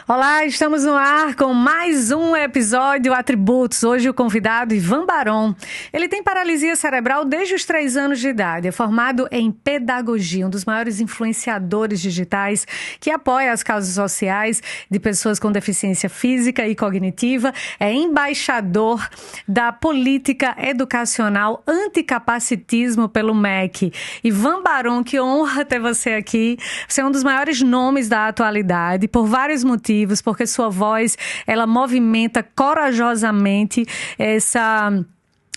Olá, estamos no ar com mais um episódio Atributos. Hoje o convidado Ivan Barón. Ele tem paralisia cerebral desde os 3 anos de idade. É formado em pedagogia, um dos maiores influenciadores digitais que apoia as causas sociais de pessoas com deficiência física e cognitiva. É embaixador da política educacional anticapacitismo pelo MEC. Ivan Barón, que honra ter você aqui. Você é um dos maiores nomes da atualidade, por vários motivos, porque sua voz, ela movimenta corajosamente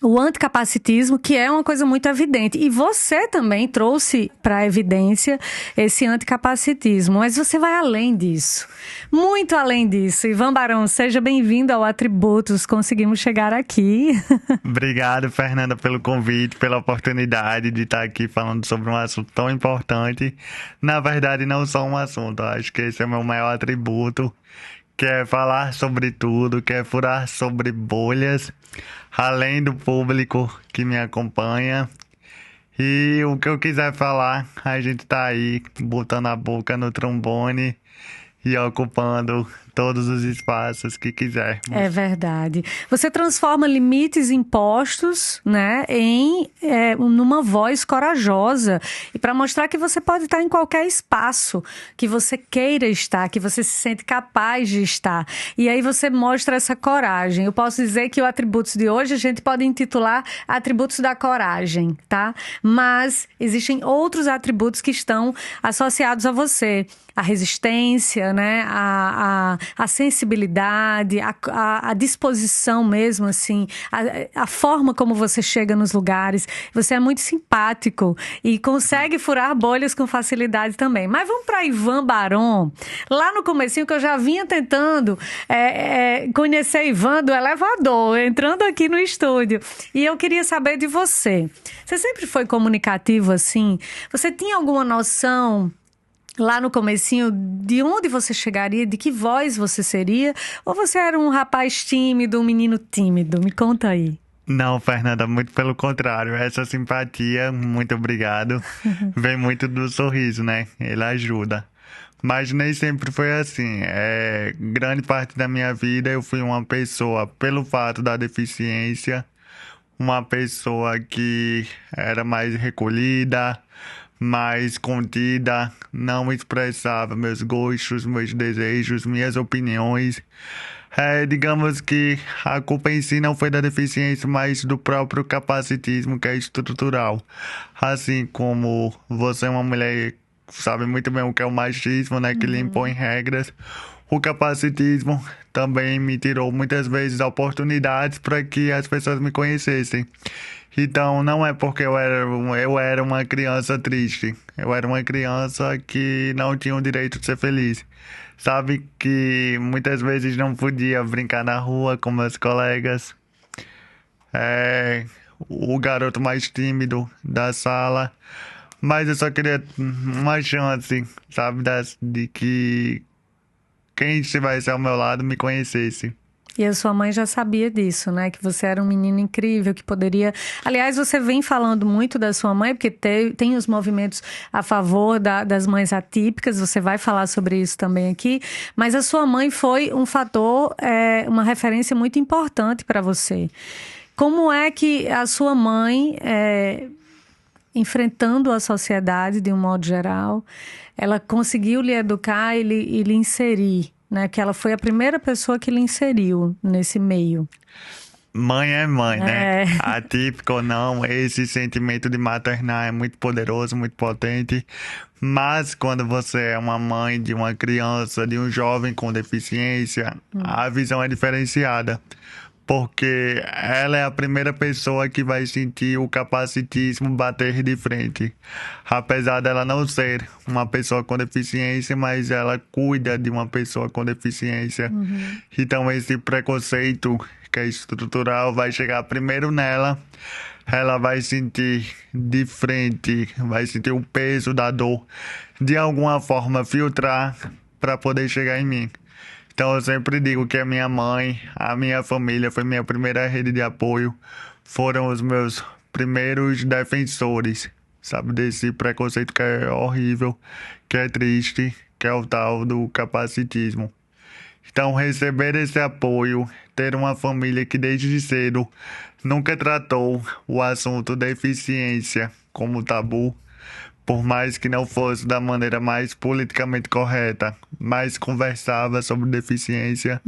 o anticapacitismo, que é uma coisa muito evidente. E você também trouxe para a evidência esse anticapacitismo, mas você vai além disso, muito além disso. Ivan Barón, seja bem-vindo ao Atributos, conseguimos chegar aqui. Obrigado, Fernanda, pelo convite, pela oportunidade de estar aqui falando sobre um assunto tão importante. Na verdade, não só um assunto, acho que esse é o meu maior atributo, que é falar sobre tudo, que é furar sobre bolhas, além do público que me acompanha. E o que eu quiser falar, a gente tá aí botando a boca no trombone e ocupando todos os espaços que quisermos. É verdade. Você transforma limites impostos, né, numa voz corajosa, e para mostrar que você pode estar em qualquer espaço que você queira estar, que você se sente capaz de estar. E aí você mostra essa coragem. Eu posso dizer que o Atributos de hoje a gente pode intitular Atributos da Coragem, tá? Mas existem outros atributos que estão associados a você. A resistência, né? A sensibilidade, a disposição mesmo, assim, a forma como você chega nos lugares. Você é muito simpático e consegue furar bolhas com facilidade também. Mas vamos para Ivan Barón. Lá no comecinho, que eu já vinha tentando conhecer Ivan do elevador, entrando aqui no estúdio. E eu queria saber de você. Você sempre foi comunicativo assim? Você tinha alguma noção lá no comecinho, de onde você chegaria, de que voz você seria? Ou você era um rapaz tímido, um menino tímido? Me conta aí. Não, Fernanda, muito pelo contrário. Essa simpatia, muito obrigado, vem muito do sorriso, né? Ele ajuda. Mas nem sempre foi assim. Grande parte da minha vida eu fui uma pessoa, pelo fato da deficiência, uma pessoa que era mais recolhida, mais contida, não expressava meus gostos, meus desejos, minhas opiniões. Digamos que a culpa em si não foi da deficiência, mas do próprio capacitismo, que é estrutural. Assim como você é uma mulher, sabe muito bem o que é o machismo, né, que lhe impõe regras. O capacitismo também me tirou muitas vezes oportunidades para que as pessoas me conhecessem. Então, não é porque eu era uma criança triste. Eu era uma criança que não tinha o direito de ser feliz. Sabe que muitas vezes não podia brincar na rua com meus colegas. O garoto mais tímido da sala. Mas eu só queria uma chance, sabe, de que quem estivesse ao meu lado me conhecesse. E a sua mãe já sabia disso, né? Que você era um menino incrível, que poderia... Aliás, você vem falando muito da sua mãe, porque tem os movimentos a favor das mães atípicas, você vai falar sobre isso também aqui, mas a sua mãe foi um fator, uma referência muito importante para você. Como é que a sua mãe, enfrentando a sociedade de um modo geral, ela conseguiu lhe educar e lhe inserir, né? Que ela foi a primeira pessoa que lhe inseriu nesse meio. Mãe é mãe, né? Atípico ou não, esse sentimento de maternar é muito poderoso, muito potente. Mas quando você é uma mãe de uma criança, de um jovem com deficiência, a visão é diferenciada. Porque ela é a primeira pessoa que vai sentir o capacitismo bater de frente. Apesar dela não ser uma pessoa com deficiência, mas ela cuida de uma pessoa com deficiência. Então esse preconceito, que é estrutural, vai chegar primeiro nela. Ela vai sentir de frente, vai sentir o peso da dor, de alguma forma filtrar para poder chegar em mim. Então eu sempre digo que a minha mãe, a minha família foi minha primeira rede de apoio, foram os meus primeiros defensores, sabe, desse preconceito que é horrível, que é triste, que é o tal do capacitismo. Então, receber esse apoio, ter uma família que desde cedo nunca tratou o assunto deficiência como tabu, por mais que não fosse da maneira mais politicamente correta, mas conversava sobre deficiência.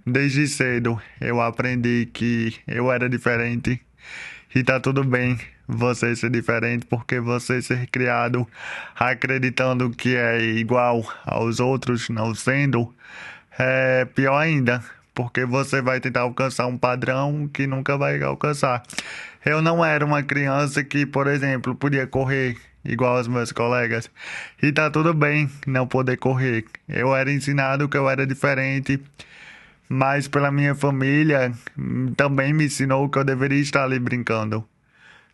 Desde cedo eu aprendi que eu era diferente e tá tudo bem você ser diferente, porque você ser criado acreditando que é igual aos outros, não sendo, é pior ainda, porque você vai tentar alcançar um padrão que nunca vai alcançar. Eu não era uma criança que, por exemplo, podia correr igual aos meus colegas. E tá tudo bem não poder correr. Eu era ensinado que eu era diferente, mas pela minha família também me ensinou que eu deveria estar ali brincando.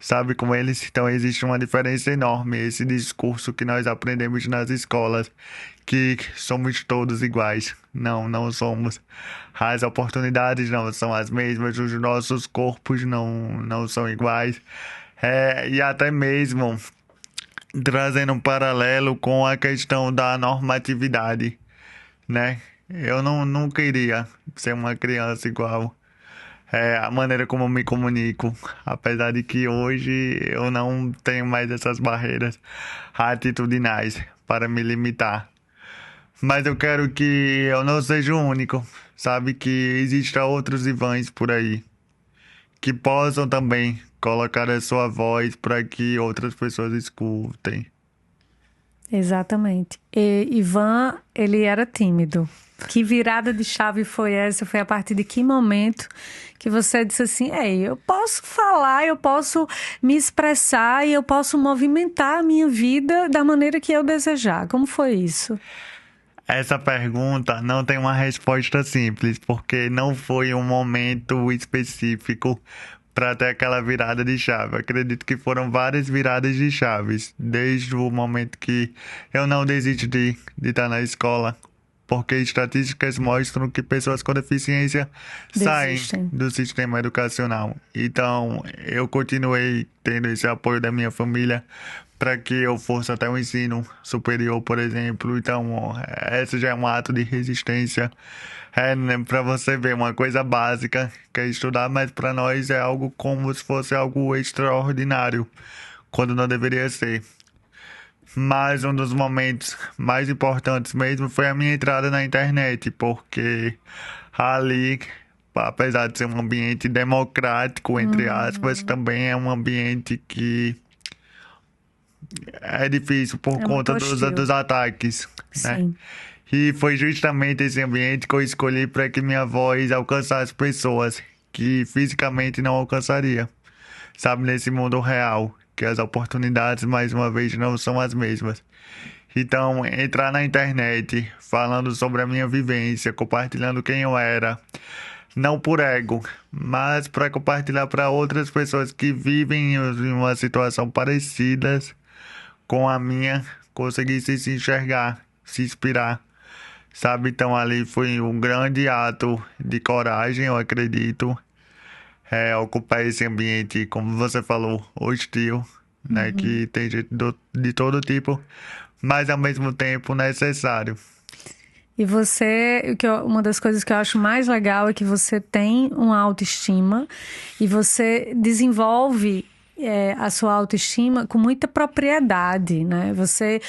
Sabe, com eles, então existe uma diferença enorme. Esse discurso que nós aprendemos nas escolas, que somos todos iguais. Não, não somos. As oportunidades não são as mesmas, os nossos corpos não são iguais. E até mesmo trazendo um paralelo com a questão da normatividade, né? Eu não queria ser uma criança igual. A maneira como eu me comunico, apesar de que hoje eu não tenho mais essas barreiras atitudinais para me limitar. Mas eu quero que eu não seja o único, sabe? Que existam outros Ivãs por aí, que possam também colocar a sua voz para que outras pessoas escutem. Exatamente. E Ivan, ele era tímido. Que virada de chave foi essa? Foi a partir de que momento que você disse assim, eu posso falar, eu posso me expressar e eu posso movimentar a minha vida da maneira que eu desejar? Como foi isso? Essa pergunta não tem uma resposta simples, porque não foi um momento específico para ter aquela virada de chave. Eu acredito que foram várias viradas de chaves, desde o momento que eu não desisti de estar na escola, porque estatísticas mostram que pessoas com deficiência saem do sistema educacional. Então, eu continuei tendo esse apoio da minha família para que eu fosse até o ensino superior, por exemplo. Então, esse já é um ato de resistência. Para você ver, uma coisa básica que é estudar, mas para nós é algo como se fosse algo extraordinário, quando não deveria ser. Mas um dos momentos mais importantes mesmo foi a minha entrada na internet, porque ali, apesar de ser um ambiente democrático, entre aspas, também é um ambiente que é difícil por conta dos ataques, né? Sim. E foi justamente esse ambiente que eu escolhi para que minha voz alcançasse pessoas que fisicamente não alcançaria, sabe, nesse mundo real, que as oportunidades, mais uma vez, não são as mesmas. Então, entrar na internet, falando sobre a minha vivência, compartilhando quem eu era, não por ego, mas para compartilhar para outras pessoas que vivem em uma situação parecida com a minha, conseguissem se enxergar, se inspirar, sabe? Então, ali foi um grande ato de coragem, eu acredito. Ocupar esse ambiente, como você falou, hostil, né? Que tem gente de todo tipo, mas ao mesmo tempo necessário. E você, uma das coisas que eu acho mais legal é que você tem uma autoestima e você desenvolve a sua autoestima com muita propriedade, né? Você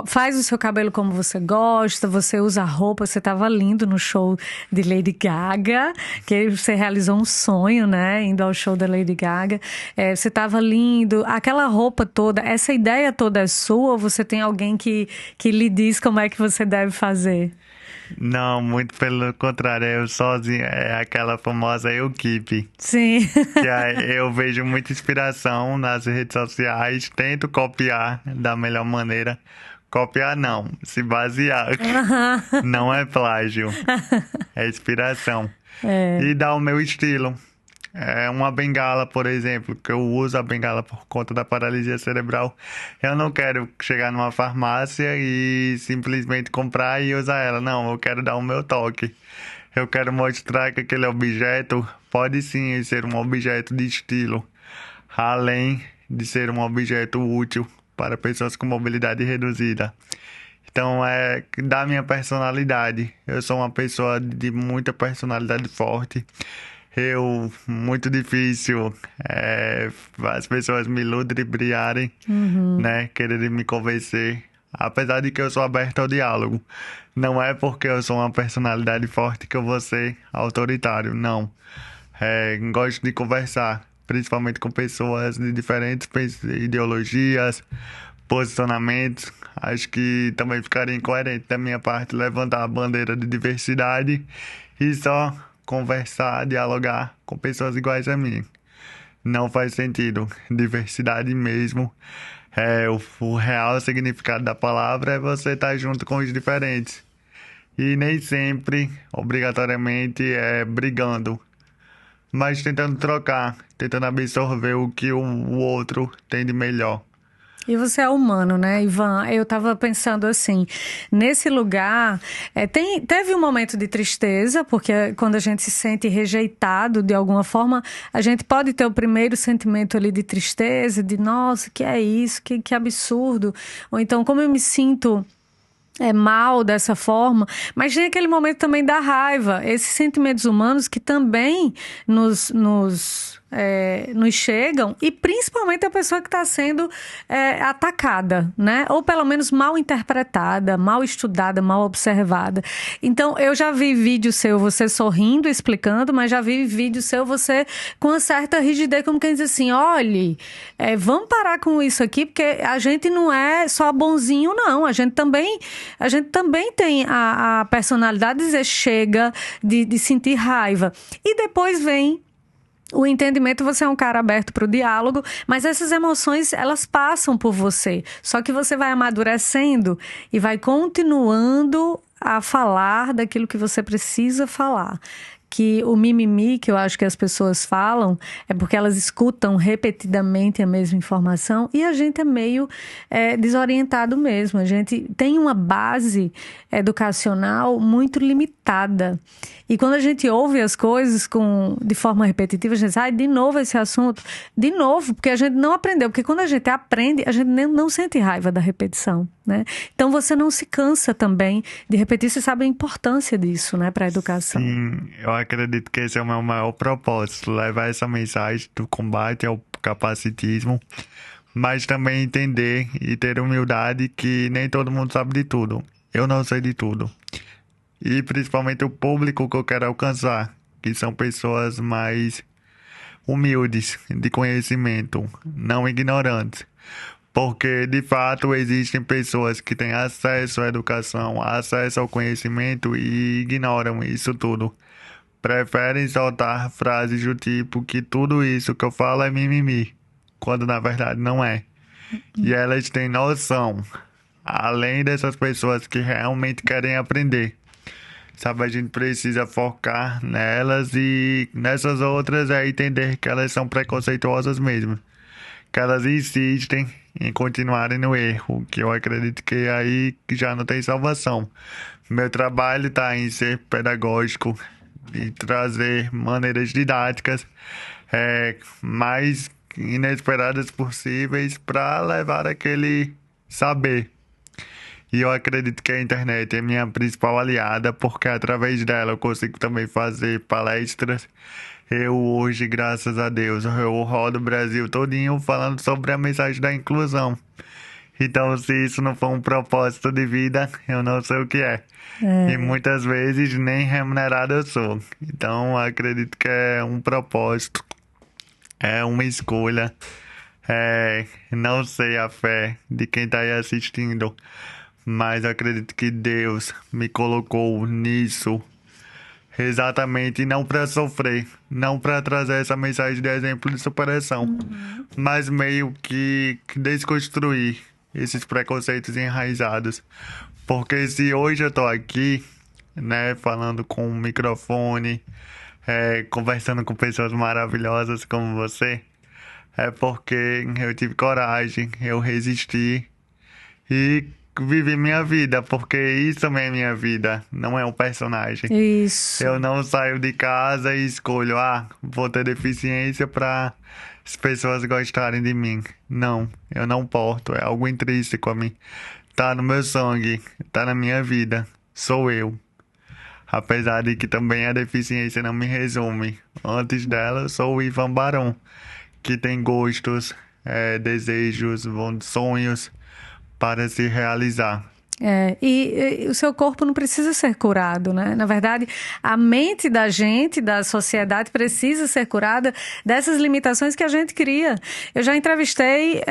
faz o seu cabelo como você gosta, você usa roupa, você estava lindo no show de Lady Gaga, que você realizou um sonho, né? Indo ao show da Lady Gaga. Você estava lindo, aquela roupa toda, essa ideia toda é sua ou você tem alguém que lhe diz como é que você deve fazer? Não, muito pelo contrário, eu sozinho, é aquela famosa eu keep. Sim. Que aí eu vejo muita inspiração nas redes sociais, tento copiar da melhor maneira. Copiar não, se basear. Não é plágio, é inspiração. E dar o meu estilo. Uma bengala, por exemplo, que eu uso a bengala por conta da paralisia cerebral. Eu não quero chegar numa farmácia e simplesmente comprar e usar ela. Não, eu quero dar o meu toque. Eu quero mostrar que aquele objeto pode sim ser um objeto de estilo, além de ser um objeto útil para pessoas com mobilidade reduzida. Então, é da minha personalidade. Eu sou uma pessoa de muita personalidade forte. Muito difícil, as pessoas me ludibriarem, né? Quererem me convencer. Apesar de que eu sou aberto ao diálogo. Não é porque eu sou uma personalidade forte que eu vou ser autoritário, não. Gosto de conversar, principalmente com pessoas de diferentes ideologias, posicionamentos. Acho que também ficaria incoerente da minha parte levantar a bandeira de diversidade e só conversar, dialogar com pessoas iguais a mim. Não faz sentido. Diversidade mesmo. O real significado da palavra é você estar junto com os diferentes. E nem sempre, obrigatoriamente, é brigando, mas tentando trocar, tentando absorver o que o outro tem de melhor. E você é humano, né, Ivan? Eu estava pensando assim, nesse lugar, teve um momento de tristeza, porque quando a gente se sente rejeitado de alguma forma, a gente pode ter o primeiro sentimento ali de tristeza, de nossa, que é isso, que absurdo. Ou então, como eu me sinto mal dessa forma, mas tem aquele momento também da raiva, esses sentimentos humanos que também nos chegam, e principalmente a pessoa que está sendo atacada, né? Ou pelo menos mal interpretada, mal estudada, mal observada. Então, eu já vi vídeo seu você sorrindo, explicando, mas já vi vídeo seu você com uma certa rigidez, como quem diz assim, olhe, vamos parar com isso aqui, porque a gente não é só bonzinho, não. A gente também tem a personalidade de dizer chega, de sentir raiva. E depois vem o entendimento, você é um cara aberto para o diálogo, mas essas emoções, elas passam por você. Só que você vai amadurecendo e vai continuando a falar daquilo que você precisa falar. Que o mimimi que eu acho que as pessoas falam é porque elas escutam repetidamente a mesma informação e a gente é meio desorientado mesmo. A gente tem uma base educacional muito limitada. E quando a gente ouve as coisas de forma repetitiva, a gente diz, de novo esse assunto. De novo, porque a gente não aprendeu. Porque quando a gente aprende, a gente não sente raiva da repetição, né? Então você não se cansa também de repetir. Você sabe a importância disso, né, para a educação. Sim, eu acredito que esse é o meu maior propósito, levar essa mensagem do combate ao capacitismo, mas também entender e ter humildade que nem todo mundo sabe de tudo. Eu não sei de tudo. E principalmente o público que eu quero alcançar, que são pessoas mais humildes de conhecimento, não ignorantes. Porque, de fato, existem pessoas que têm acesso à educação, acesso ao conhecimento e ignoram isso tudo. Preferem soltar frases do tipo que tudo isso que eu falo é mimimi, quando na verdade não é. E elas têm noção, além dessas pessoas que realmente querem aprender. Sabe, a gente precisa focar nelas e nessas outras entender que elas são preconceituosas mesmo. Que elas insistem em continuarem no erro, que eu acredito que aí já não tem salvação. Meu trabalho está em ser pedagógico e trazer maneiras didáticas mais inesperadas possíveis para levar aquele saber. E eu acredito que a internet é minha principal aliada, porque através dela eu consigo também fazer palestras. Eu hoje, graças a Deus, eu rodo o Brasil todinho falando sobre a mensagem da inclusão. Então, se isso não for um propósito de vida, eu não sei o que é. E muitas vezes nem remunerado eu sou. Então, eu acredito que é um propósito, é uma escolha. Não sei a fé de quem está aí assistindo, mas eu acredito que Deus me colocou nisso exatamente não para sofrer, não para trazer essa mensagem de exemplo de superação, mas meio que desconstruir esses preconceitos enraizados. Porque se hoje eu tô aqui, né, falando com um microfone, conversando com pessoas maravilhosas como você, é porque eu tive coragem, eu resisti e vivi minha vida, porque isso também é minha vida, não é um personagem. Isso. Eu não saio de casa e escolho, vou ter deficiência para as pessoas gostarem de mim. Não, eu não porto, é algo intrínseco a mim. tá no meu sangue, tá na minha vida. Sou eu. Apesar de que também a deficiência não me resume. Antes dela, eu sou o Ivan Barão, que tem gostos, desejos, sonhos para se realizar. E o seu corpo não precisa ser curado, né? Na verdade, a mente da gente, da sociedade, precisa ser curada dessas limitações que a gente cria. Eu já entrevistei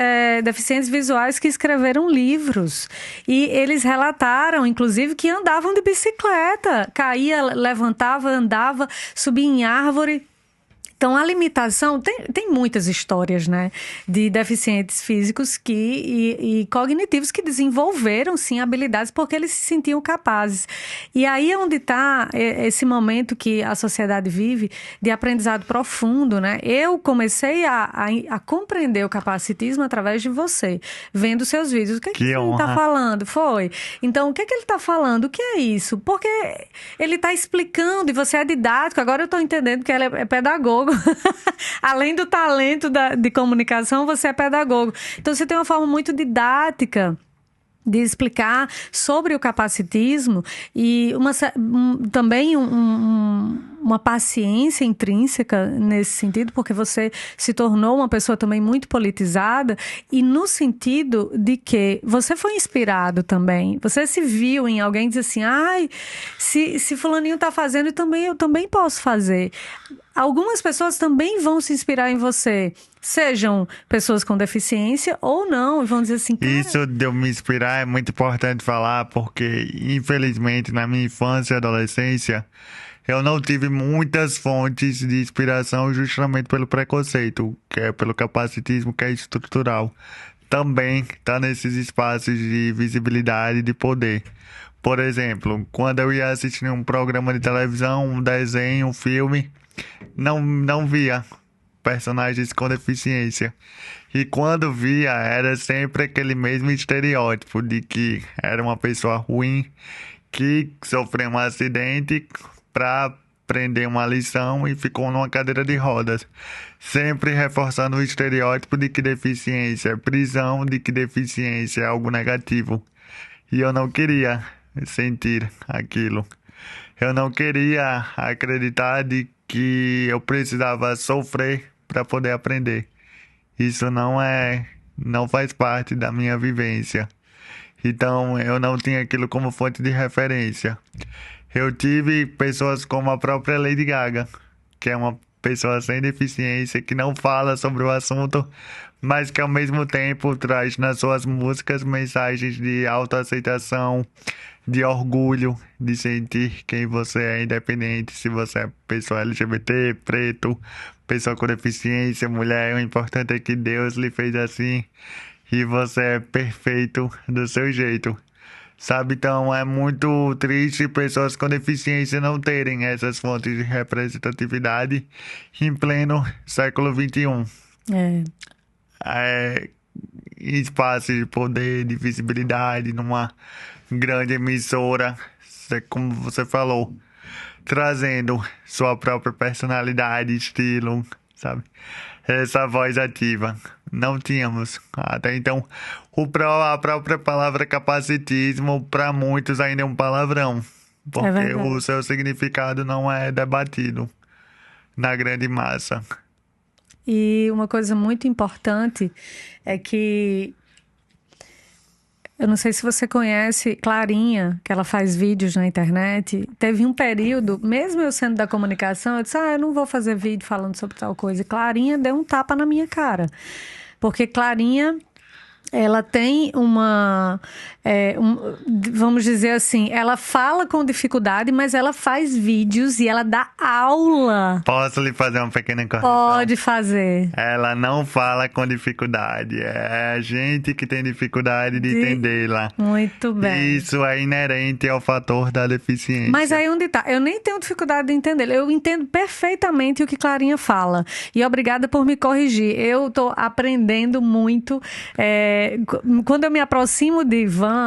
deficientes visuais que escreveram livros e eles relataram, inclusive, que andavam de bicicleta, caía, levantava, andava, subia em árvore. Então, a limitação, tem muitas histórias, né, de deficientes físicos e cognitivos que desenvolveram, sim, habilidades porque eles se sentiam capazes. E aí é onde está esse momento que a sociedade vive de aprendizado profundo, né? Eu comecei a compreender o capacitismo através de você, vendo seus vídeos. O que ele está falando? Foi. Então, o que ele está falando? O que é isso? Porque ele está explicando e você é didático. Agora eu estou entendendo que ele é pedagogo. Além do talento de comunicação, você é pedagogo. Então, você tem uma forma muito didática de explicar sobre o capacitismo e também uma paciência intrínseca nesse sentido, porque você se tornou uma pessoa também muito politizada e no sentido de que você foi inspirado também. Você se viu em alguém e disse assim, se fulaninho está fazendo, eu também posso fazer. Algumas pessoas também vão se inspirar em você, sejam pessoas com deficiência ou não, e vão dizer assim... Cara... Isso de eu me inspirar é muito importante falar, porque infelizmente na minha infância e adolescência, eu não tive muitas fontes de inspiração justamente pelo preconceito, que é pelo capacitismo, que é estrutural. Também está nesses espaços de visibilidade e de poder. Por exemplo, quando eu ia assistir um programa de televisão, um desenho, um filme... Não via personagens com deficiência. E quando via, era sempre aquele mesmo estereótipo de que era uma pessoa ruim, que sofreu um acidente para aprender uma lição e ficou numa cadeira de rodas. Sempre reforçando o estereótipo de que deficiência é prisão, de que deficiência é algo negativo. E eu não queria sentir aquilo. Eu não queria acreditar de que eu precisava sofrer para poder aprender. Isso não faz parte da minha vivência. Então, eu não tinha aquilo como fonte de referência. Eu tive pessoas como a própria Lady Gaga, que é uma pessoa sem deficiência, que não fala sobre o assunto, mas que ao mesmo tempo traz nas suas músicas mensagens de autoaceitação, de orgulho, de sentir quem você é, independente se você é pessoa LGBT, preto, pessoa com deficiência, mulher. O importante é que Deus lhe fez assim e você é perfeito do seu jeito. Sabe, então é muito triste pessoas com deficiência não terem essas fontes de representatividade em pleno século XXI. Espaço de poder, de visibilidade, numa grande emissora, como você falou, trazendo sua própria personalidade, estilo, sabe? Essa voz ativa. Não tínhamos. Até então, a própria palavra capacitismo, para muitos, ainda é um palavrão. Porque o seu significado não é debatido na grande massa. E uma coisa muito importante é que... Eu não sei se você conhece Clarinha, que ela faz vídeos na internet. Teve um período, mesmo eu sendo da comunicação, eu disse, eu não vou fazer vídeo falando sobre tal coisa. E Clarinha deu um tapa na minha cara. Porque Clarinha, ela tem vamos dizer assim, ela fala com dificuldade, mas ela faz vídeos e ela dá aula. Posso lhe fazer uma pequena correção? Pode fazer. Ela não fala com dificuldade, é a gente que tem dificuldade de entendê-la. Muito bem. Isso é inerente ao fator da deficiência. Mas aí onde tá? Eu nem tenho dificuldade de entender. Eu entendo perfeitamente o que Clarinha fala. E obrigada por me corrigir. Eu tô aprendendo muito. Quando eu me aproximo de Ivan,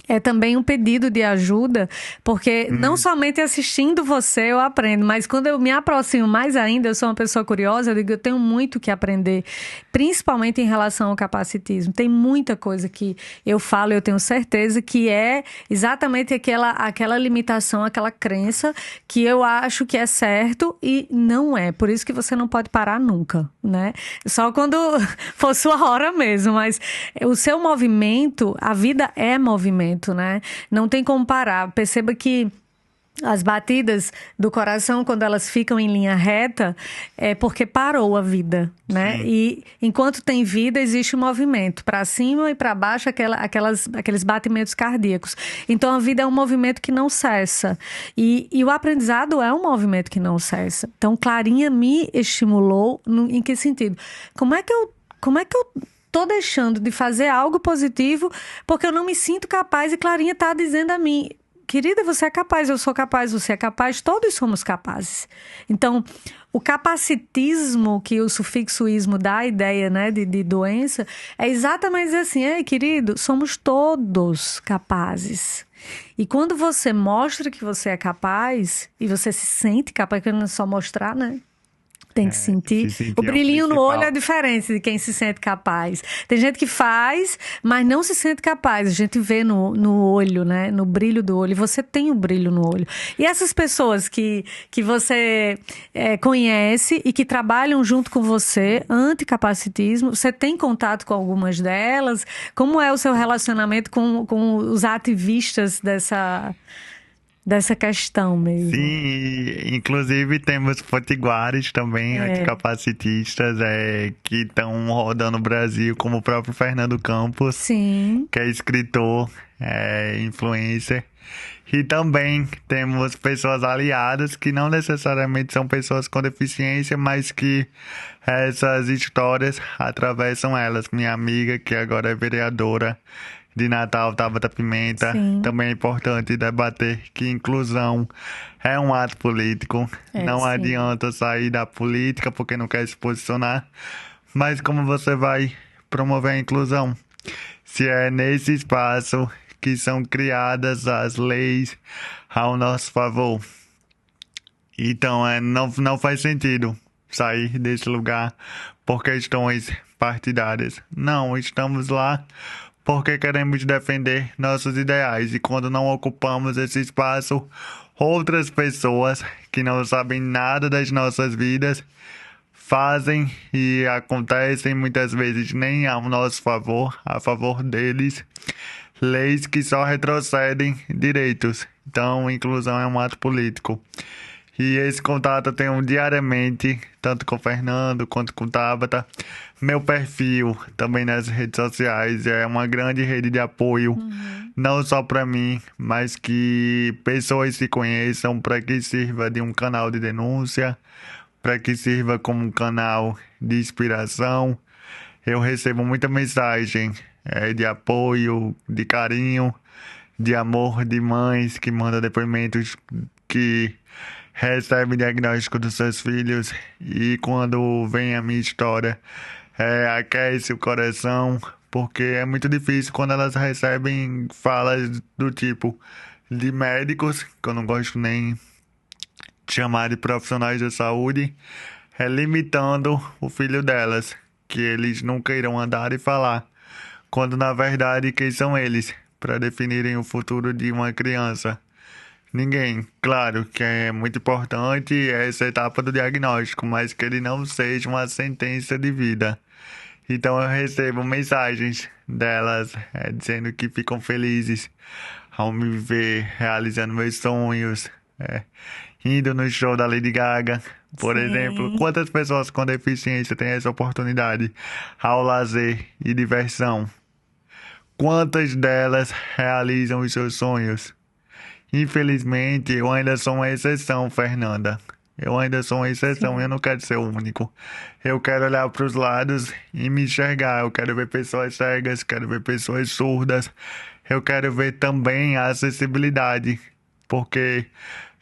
é também um pedido de ajuda, porque não somente assistindo você eu aprendo, mas quando eu me aproximo mais ainda, eu sou uma pessoa curiosa, eu digo, eu tenho muito que aprender, principalmente em relação ao capacitismo. Tem muita coisa que eu falo, eu tenho certeza que é exatamente aquela limitação, aquela crença que eu acho que é certo e não é. Por isso que você não pode parar nunca, né? Só quando for sua hora mesmo, mas o seu movimento, a vida é movimento, né? Não tem como parar. Perceba que as batidas do coração, quando elas ficam em linha reta, é porque parou a vida, né? Sim. E enquanto tem vida, existe um movimento. Para cima e para baixo, aqueles batimentos cardíacos. Então, a vida é um movimento que não cessa. E o aprendizado é um movimento que não cessa. Então, Clarinha me estimulou em que sentido? Como é que eu tô deixando de fazer algo positivo porque eu não me sinto capaz e Clarinha tá dizendo a mim, querida, você é capaz, eu sou capaz, você é capaz, todos somos capazes. Então, o capacitismo, que o sufixo ismo dá a ideia, né, de doença, é exatamente assim, ei, querido, somos todos capazes. E quando você mostra que você é capaz, e você se sente capaz, porque não é só mostrar, né? Tem que sentir. O brilhinho no olho é diferente de quem se sente capaz. Tem gente que faz, mas não se sente capaz. A gente vê no olho, né? No brilho do olho. Você tem o brilho no olho. E essas pessoas que você conhece e que trabalham junto com você, anticapacitismo, você tem contato com algumas delas? Como é o seu relacionamento com os ativistas dessa questão mesmo? Sim, inclusive temos potiguares também, anticapacitistas, que estão rodando o Brasil, como o próprio Fernando Campos, sim, que é escritor, influencer. E também temos pessoas aliadas que não necessariamente são pessoas com deficiência, mas que essas histórias atravessam elas. Minha amiga, que agora é vereadora de Natal, Tabata Pimenta. Sim. Também é importante debater que inclusão é um ato político. Não sim. adianta sair da política porque não quer se posicionar. Mas como você vai promover a inclusão? Se é nesse espaço que são criadas as leis ao nosso favor. Então, não faz sentido sair desse lugar por questões partidárias. Não, estamos lá porque queremos defender nossos ideais. E quando não ocupamos esse espaço, outras pessoas que não sabem nada das nossas vidas fazem e acontecem muitas vezes nem ao nosso favor, a favor deles, leis que só retrocedem direitos. Então, inclusão é um ato político. E esse contato eu tenho diariamente, tanto com o Fernando quanto com o Tabata. Meu perfil também nas redes sociais é uma grande rede de apoio, não só para mim, mas que pessoas se conheçam, para que sirva de um canal de denúncia, para que sirva como um canal de inspiração. Eu recebo muita mensagem de apoio, de carinho, de amor de mães que mandam depoimentos que recebe diagnóstico dos seus filhos e quando vem a minha história aquece o coração, porque é muito difícil quando elas recebem falas do tipo de médicos, que eu não gosto nem de chamar de profissionais da saúde, limitando o filho delas, que eles nunca irão andar e falar, quando na verdade quem são eles para definirem o futuro de uma criança? Ninguém. Claro que é muito importante essa etapa do diagnóstico, mas que ele não seja uma sentença de vida. Então eu recebo mensagens delas dizendo que ficam felizes ao me ver realizando meus sonhos, indo no show da Lady Gaga, por Sim. exemplo. Quantas pessoas com deficiência têm essa oportunidade ao lazer e diversão? Quantas delas realizam os seus sonhos? Infelizmente, eu ainda sou uma exceção, Fernanda. Eu ainda sou uma exceção, eu não quero ser o único. Eu quero olhar para os lados e me enxergar. Eu quero ver pessoas cegas, quero ver pessoas surdas. Eu quero ver também a acessibilidade, porque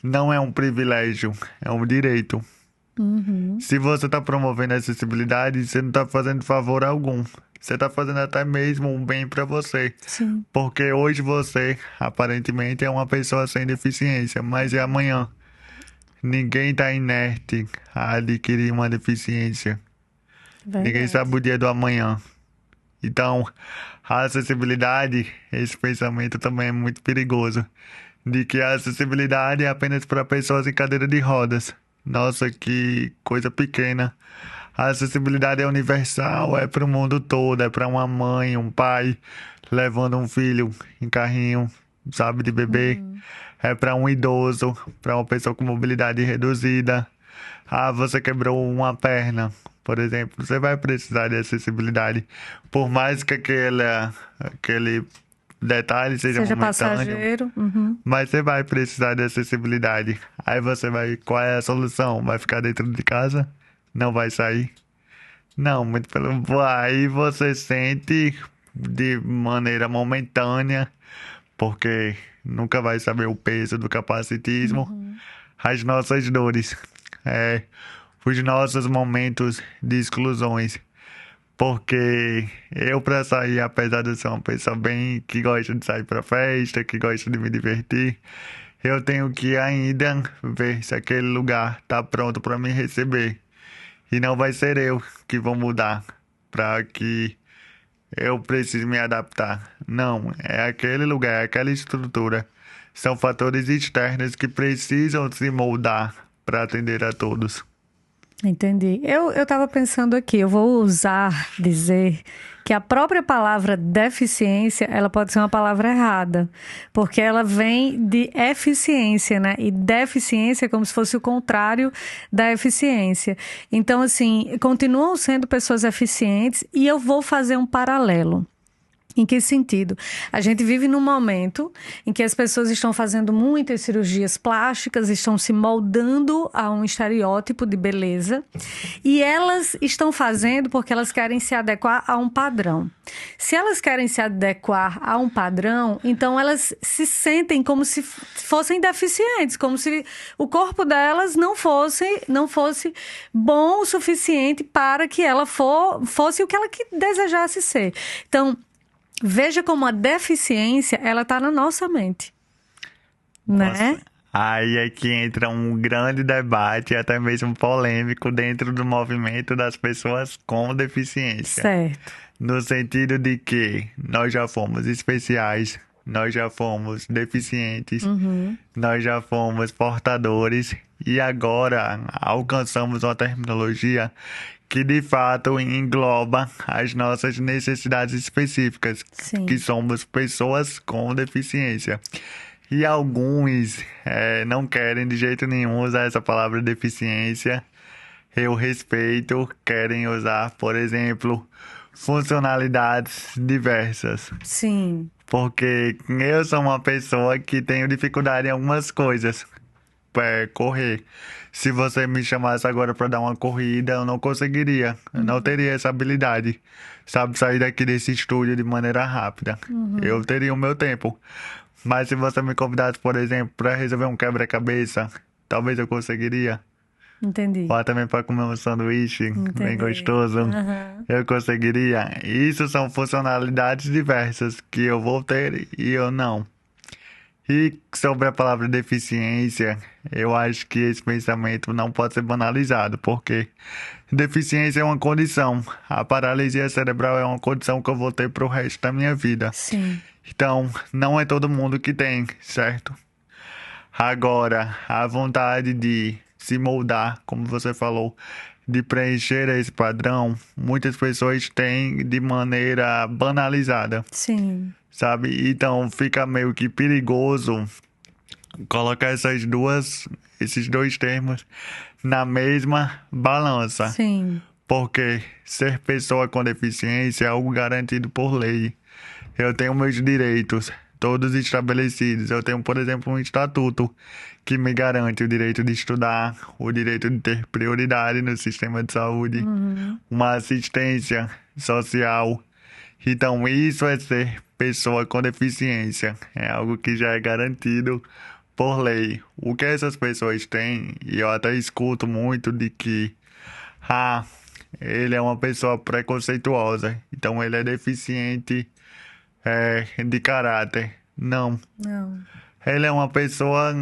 não é um privilégio, é um direito. Se você está promovendo a acessibilidade, você não está fazendo favor algum. você tá fazendo até mesmo um bem para você. Sim. Porque hoje você, aparentemente, é uma pessoa sem deficiência, mas é amanhã. Ninguém tá inerte a adquirir uma deficiência. Ninguém Verdade. sabe o dia do amanhã. Então, a acessibilidade, esse pensamento também é muito perigoso. De que a acessibilidade é apenas para pessoas em cadeira de rodas. Nossa, que coisa pequena. A acessibilidade é universal, é para o mundo todo, é para uma mãe, um pai levando um filho em carrinho, sabe, de bebê. É para um idoso, para uma pessoa com mobilidade reduzida. Ah, você quebrou uma perna, por exemplo, você vai precisar de acessibilidade. Por mais que aquele detalhe seja Seja momentâneo, passageiro. Uhum. mas você vai precisar de acessibilidade. Aí você vai, qual é a solução? Vai ficar dentro de casa? Não vai sair? Não, muito pelo. Aí você sente de maneira momentânea, porque nunca vai saber o peso do capacitismo, as nossas dores, os nossos momentos de exclusões. Porque eu, pra sair, apesar de ser uma pessoa bem que gosta de sair pra festa, que gosta de me divertir, eu tenho que ainda ver se aquele lugar tá pronto pra me receber. E não vai ser eu que vou mudar pra que eu precise me adaptar. Não, é aquele lugar, é aquela estrutura. São fatores externos que precisam se moldar para atender a todos. Entendi. Eu estava pensando aqui, eu vou dizer que a própria palavra deficiência, ela pode ser uma palavra errada, porque ela vem de eficiência, né? E deficiência é como se fosse o contrário da eficiência. Então, assim, continuam sendo pessoas eficientes e eu vou fazer um paralelo. Em que sentido? A gente vive num momento em que as pessoas estão fazendo muitas cirurgias plásticas, estão se moldando a um estereótipo de beleza e elas estão fazendo porque elas querem se adequar a um padrão. Se elas querem se adequar a um padrão, então elas se sentem como se fossem deficientes, como se o corpo delas não fosse bom o suficiente para que ela fosse o que ela desejasse ser. Então, veja como a deficiência, ela está na nossa mente, né? Nossa. Aí é que entra um grande debate, até mesmo polêmico, dentro do movimento das pessoas com deficiência. Certo. No sentido de que nós já fomos especiais, nós já fomos deficientes, nós já fomos portadores e agora alcançamos uma terminologia que de fato engloba as nossas necessidades específicas, Sim. que somos pessoas com deficiência. E alguns não querem de jeito nenhum usar essa palavra deficiência. Eu respeito, querem usar, por exemplo, funcionalidades diversas. Sim. Porque eu sou uma pessoa que tenho dificuldade em algumas coisas. Correr. Se você me chamasse agora para dar uma corrida, eu não conseguiria. Eu não teria essa habilidade. Sabe, sair daqui desse estúdio de maneira rápida. Eu teria o meu tempo. Mas se você me convidasse, por exemplo, para resolver um quebra-cabeça, talvez eu conseguiria. Entendi. Ou também para comer um sanduíche bem Entendi. gostoso, eu conseguiria. Isso são funcionalidades diversas que eu vou ter e eu não. E sobre a palavra deficiência, eu acho que esse pensamento não pode ser banalizado, porque deficiência é uma condição. A paralisia cerebral é uma condição que eu vou ter pro resto da minha vida. Sim. Então, não é todo mundo que tem, certo? Agora, a vontade de se moldar, como você falou, de preencher esse padrão, muitas pessoas têm de maneira banalizada. Sim. Sabe? Então fica meio que perigoso colocar esses dois termos na mesma balança. Sim. Porque ser pessoa com deficiência é algo garantido por lei. Eu tenho meus direitos, todos estabelecidos. Eu tenho, por exemplo, um estatuto que me garante o direito de estudar, o direito de ter prioridade no sistema de saúde, uma assistência social. Então, isso é ser pessoa com deficiência. É algo que já é garantido por lei. O que essas pessoas têm, e eu até escuto muito de que, ele é uma pessoa preconceituosa. Então ele é deficiente de caráter. Não. Não. Ele é uma pessoa,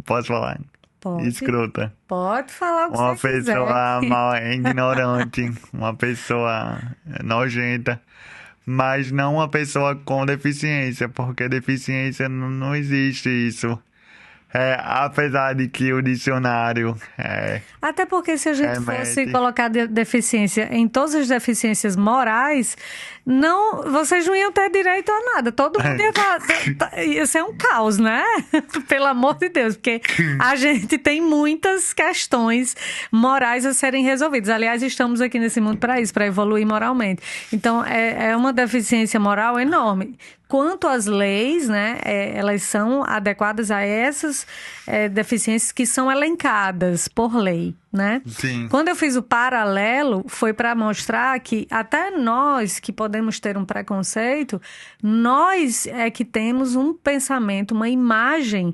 posso falar? Pode. Escrota. Pode falar o que Uma você quiser. pessoa mal, ignorante, uma pessoa nojenta, mas não uma pessoa com deficiência, porque deficiência não existe isso. Apesar de que o dicionário Até porque se a gente remete- fosse colocar deficiência em todas as deficiências morais, não, vocês não iam ter direito a nada. Todo mundo ia ser um caos, né? Pelo amor de Deus, porque a gente tem muitas questões morais a serem resolvidas. Aliás, estamos aqui nesse mundo para isso, para evoluir moralmente. Então, é uma deficiência moral enorme. Quanto às leis, né, elas são adequadas a essas deficiências que são elencadas por lei, né? Sim. Quando eu fiz o paralelo, foi para mostrar que até nós que podemos ter um preconceito, nós é que temos um pensamento, uma imagem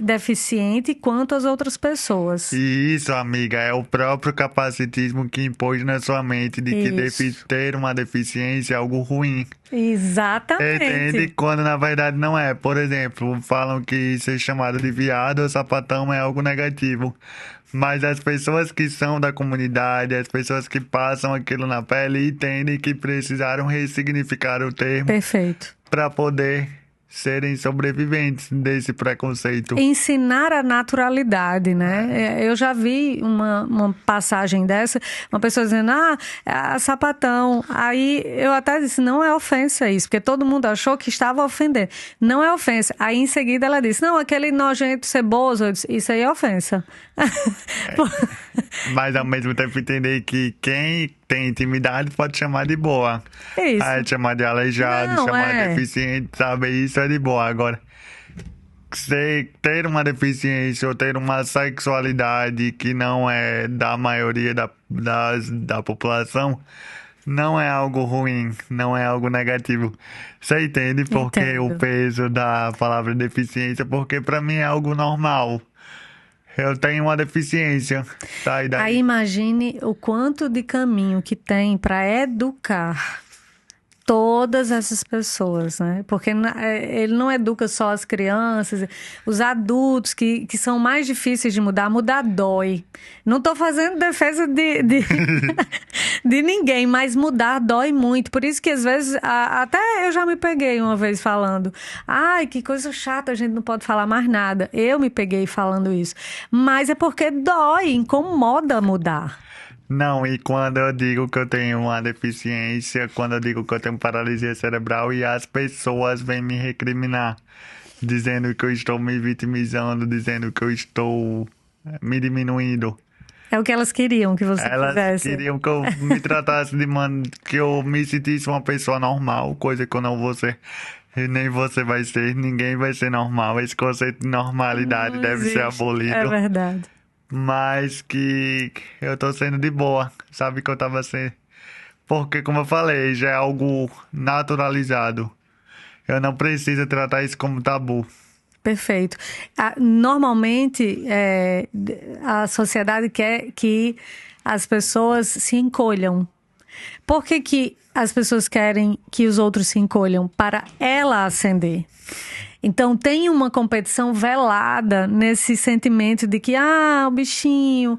deficiente quanto às outras pessoas. E isso, amiga, é o próprio capacitismo que impôs na sua mente de que ter uma deficiência é algo ruim. Exatamente. Entende? Quando na verdade não é. Por exemplo, falam que ser chamado de viado ou sapatão é algo negativo. Mas as pessoas que são da comunidade, as pessoas que passam aquilo na pele, entendem que precisaram ressignificar o termo Perfeito. para poder serem sobreviventes desse preconceito. Ensinar a naturalidade, né? Eu já vi uma passagem dessa, uma pessoa dizendo, sapatão. Aí eu até disse, não é ofensa isso, porque todo mundo achou que estava ofendendo. Não é ofensa. Aí em seguida ela disse, não, aquele nojento ceboso. Eu disse, isso aí é ofensa. Mas ao mesmo tempo entender que quem tem intimidade pode chamar de boa. Isso. Aí chamar de aleijado, Não, chamar de deficiente, sabe? Isso é de boa. Agora, ter uma deficiência ou ter uma sexualidade que não é da maioria da população não é algo ruim, não é algo negativo. Você entende porque Entendo. o peso da palavra deficiência? Porque para mim é algo normal. Eu tenho uma deficiência, tá? E daí? Aí imagine o quanto de caminho que tem para educar todas essas pessoas, né? Porque ele não educa só as crianças, os adultos que são mais difíceis de mudar. Mudar dói. Não estou fazendo defesa de ninguém, mas mudar dói muito. Por isso que às vezes, até eu já me peguei uma vez falando, ai, que coisa chata, a gente não pode falar mais nada. Eu me peguei falando isso. Mas é porque dói, incomoda mudar. Não, e quando eu digo que eu tenho uma deficiência, quando eu digo que eu tenho paralisia cerebral e as pessoas vêm me recriminar, dizendo que eu estou me vitimizando, dizendo que eu estou me diminuindo. É o que elas queriam que você Elas fizesse. queriam que eu me tratasse que eu me sentisse uma pessoa normal, coisa que eu não vou ser. E nem você vai ser, ninguém vai ser normal. Esse conceito de normalidade Não deve ser existe. abolido. É verdade. Mas que eu tô sendo de boa, sabe que eu tava sendo. Porque, como eu falei, já é algo naturalizado. Eu não preciso tratar isso como tabu. Perfeito. Normalmente, a sociedade quer que as pessoas se encolham. Por que as pessoas querem que os outros se encolham? Para ela ascender. Então, tem uma competição velada nesse sentimento de que, o bichinho,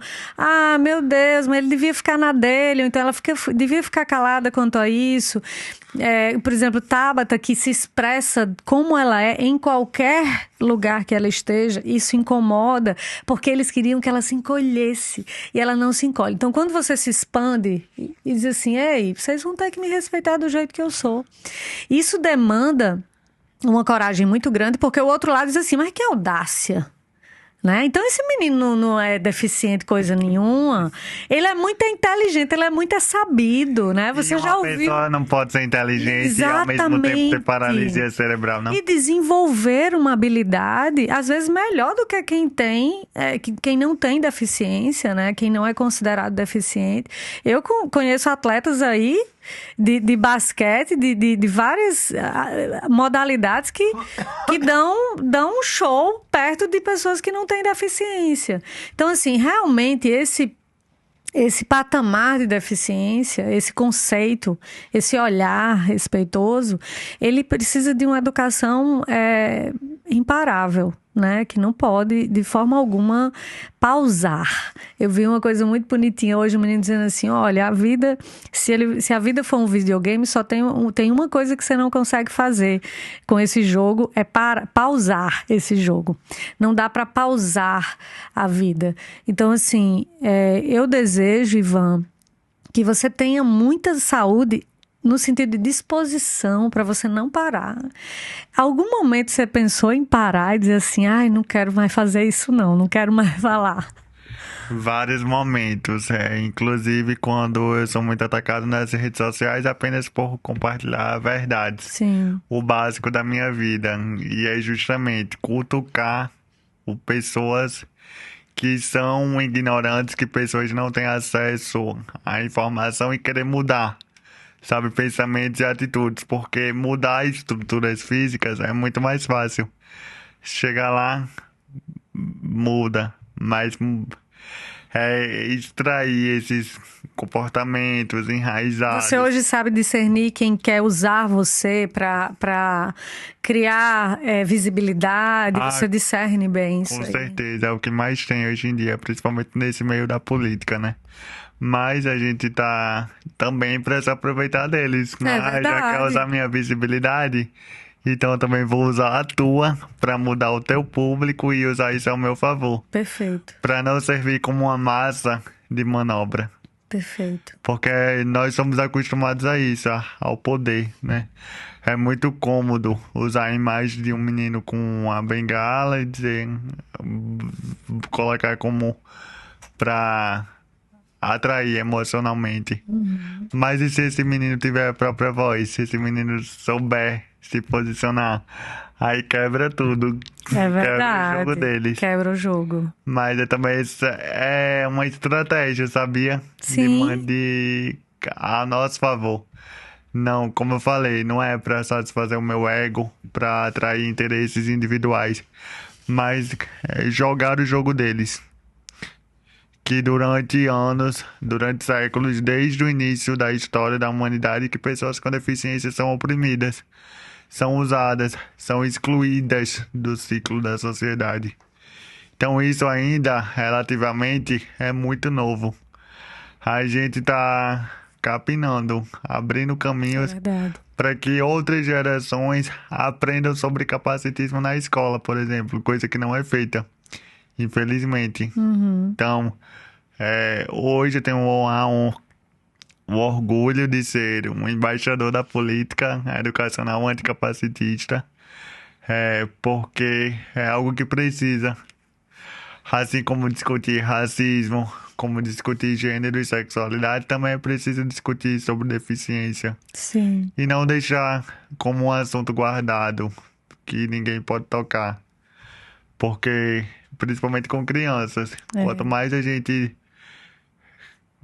meu Deus, mas ele devia ficar na dele, ou então ela devia ficar calada quanto a isso. Por exemplo, Tabata, que se expressa como ela é em qualquer lugar que ela esteja, isso incomoda, porque eles queriam que ela se encolhesse, e ela não se encolhe. Então, quando você se expande e diz assim, ei, vocês vão ter que me respeitar do jeito que eu sou. Isso demanda uma coragem muito grande, porque o outro lado diz assim, mas que audácia, né? Então esse menino não é deficiente coisa nenhuma, ele é muito inteligente, ele é muito sabido, né? Você já ouviu? Uma pessoa não pode ser inteligente Exatamente. E ao mesmo tempo ter paralisia cerebral, não? E desenvolver uma habilidade, às vezes melhor do que quem tem, quem não tem deficiência, né? Quem não é considerado deficiente. Eu conheço atletas aí de basquete, de várias modalidades que dão um show perto de pessoas que não têm deficiência. Então, assim, realmente esse patamar de deficiência, esse conceito, esse olhar respeitoso, ele precisa de uma educação imparável, né? Que não pode, de forma alguma, pausar. Eu vi uma coisa muito bonitinha hoje, um menino dizendo assim, olha, a vida, se a vida for um videogame, só tem uma coisa que você não consegue fazer com esse jogo, é pausar esse jogo. Não dá para pausar a vida. Então, assim, eu desejo, Ivan, que você tenha muita saúde no sentido de disposição para você não parar. Algum momento você pensou em parar e dizer assim, ai, não quero mais fazer isso não quero mais falar? Vários momentos, inclusive quando eu sou muito atacado nas redes sociais apenas por compartilhar verdades. Sim. O básico da minha vida. E é justamente cutucar pessoas que são ignorantes, que pessoas não têm acesso à informação e querer mudar, sabe, pensamentos e atitudes, porque mudar estruturas físicas é muito mais fácil. Chegar lá, muda, mas extrair esses comportamentos enraizados. Você hoje sabe discernir quem quer usar você para criar visibilidade, você discerne bem isso. Com aí. certeza, é o que mais tem hoje em dia, principalmente nesse meio da política, né? Mas a gente tá também para se aproveitar deles. Mas já quer usar minha visibilidade, então eu também vou usar a tua para mudar o teu público e usar isso ao meu favor. Perfeito. Para não servir como uma massa de manobra. Perfeito. Porque nós somos acostumados a isso, ao poder, né? É muito cômodo usar a imagem de um menino com uma bengala e dizer, colocar como para atrair emocionalmente. Mas e se esse menino tiver a própria voz? Se esse menino souber se posicionar? Aí quebra tudo. É verdade. Quebra o jogo deles. Quebra o jogo. Mas também é uma estratégia, sabia? Sim. De a nosso favor. Não, como eu falei, não é para satisfazer o meu ego, para atrair interesses individuais, mas jogar o jogo deles. Que durante anos, durante séculos, desde o início da história da humanidade, que pessoas com deficiência são oprimidas, são usadas, são excluídas do ciclo da sociedade. Então isso ainda, relativamente, é muito novo. A gente está capinando, abrindo caminhos para que outras gerações aprendam sobre capacitismo na escola, por exemplo, coisa que não é feita. Infelizmente. Então, hoje eu tenho um orgulho de ser um embaixador da política educacional anticapacitista, porque é algo que precisa. Assim como discutir racismo, como discutir gênero e sexualidade, também é preciso discutir sobre deficiência. Sim. E não deixar como um assunto guardado, que ninguém pode tocar. Porque, principalmente com crianças, quanto mais a gente